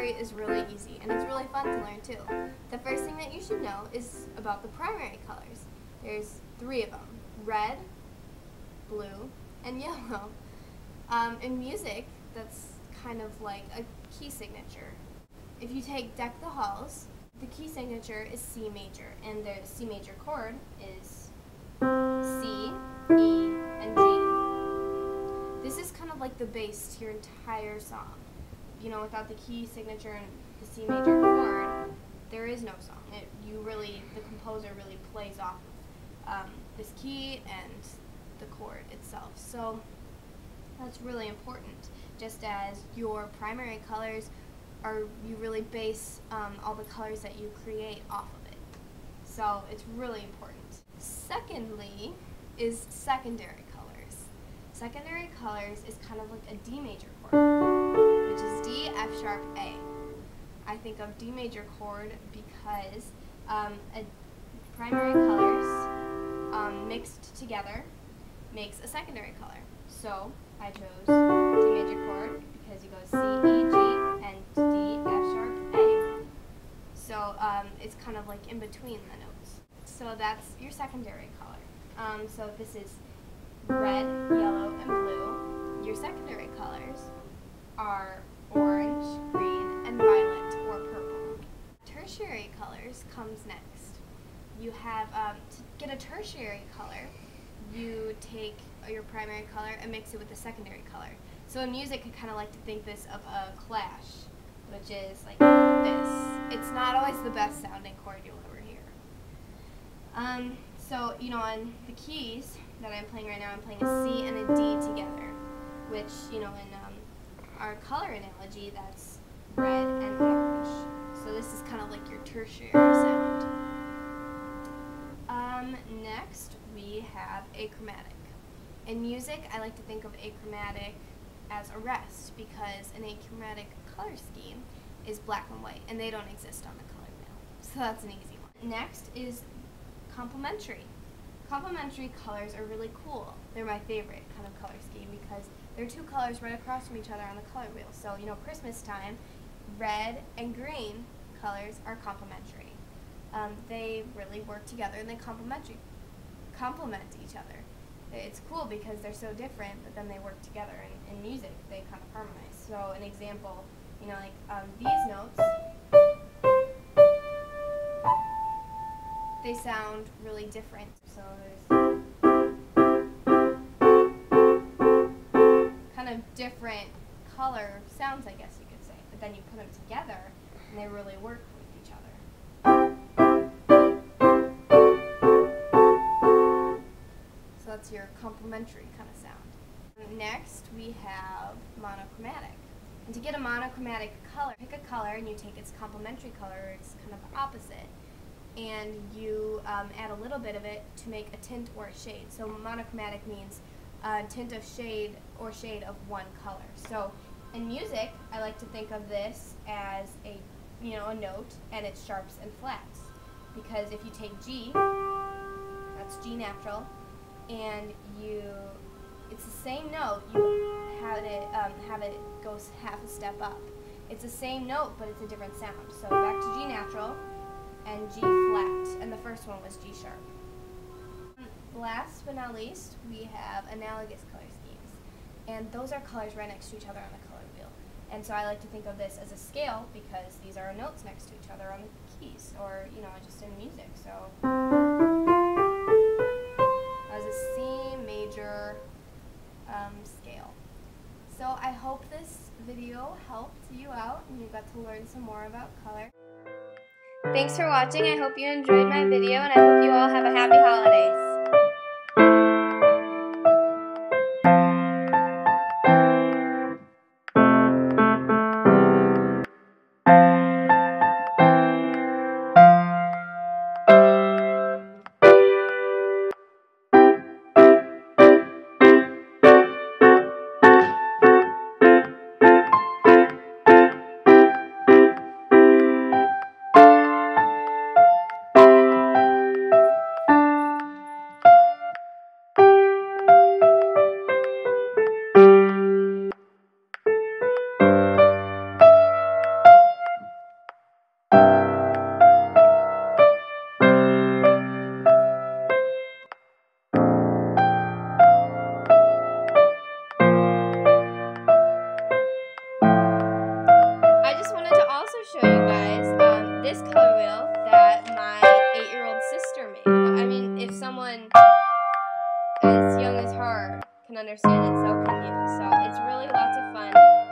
story is really easy, and it's really fun to learn too. The first thing that you should know is about the primary colors. There's 3 of them: red, blue, and yellow. In music, that's kind of like a key signature. If you take Deck the Halls, the key signature is C major, and the C major chord is C, E, and G. This is kind of like the base to your entire song. You know, without the key signature and the C major chord, there is no song. The composer really plays off of this key and the chord itself. So that's really important. Just as your primary colors you really base all the colors that you create off of it. So it's really important. Secondly is secondary colors. Secondary colors is kind of like a D major chord, which is D, F sharp, A. I think of D major chord because primary colors mixed together makes a secondary color. So I chose D major chord because it goes C, E, G, and D, F sharp, A. So it's kind of like in between the notes. So that's your secondary color. So this is red, yellow, and blue. Your secondary colors are orange, green, and violet or purple. Tertiary colors comes next. You have, to get a tertiary color, you take your primary color and mix it with the secondary color. So in music, I kind of like to think this of a clash, which is like this. It's not always the best sounding chord you'll ever hear. So, you know, on the keys that I'm playing right now, I'm playing a C and a D together, which, you know, in our color analogy, that's red and orange. So this is kind of like your tertiary sound. Next, we have achromatic. In music, I like to think of achromatic as a rest because an achromatic color scheme is black and white, and they don't exist on the color wheel. So that's an easy one. Next is complementary. Complementary colors are really cool. They're my favorite kind of color scheme because they're 2 colors right across from each other on the color wheel. So, you know, Christmas time, red and green colors are complementary. They really work together and they complement each other. It's cool because they're so different, but then they work together. In music, they kind of harmonize. So an example, you know, like these notes, they sound really different. So there's kind of different color sounds, I guess you could say. But then you put them together, and they really work with each other. So that's your complementary kind of sound. Next, we have monochromatic. And to get a monochromatic color, pick a color and you take its complementary color, it's kind of opposite, and you add a little bit of it to make a tint or a shade. So monochromatic means a tint of shade or shade of one color. So in music, I like to think of this as a note and its sharps and flats. Because if you take G, that's G natural, and it's the same note, you have it goes half a step up. It's the same note, but it's a different sound. So back to G natural and G flat, and the first one was G sharp. Last but not least, we have analogous color schemes, and those are colors right next to each other on the color wheel. And so I like to think of this as a scale because these are notes next to each other on the keys, or just in music. So as a C major scale. So I hope this video helped you out and you got to learn some more about color. Thanks for watching. I hope you enjoyed my video, and I hope you all have a happy holidays. color wheel that my 8-year-old sister made. I mean, if someone as young as her can understand it, so can you. So it's really lots of fun.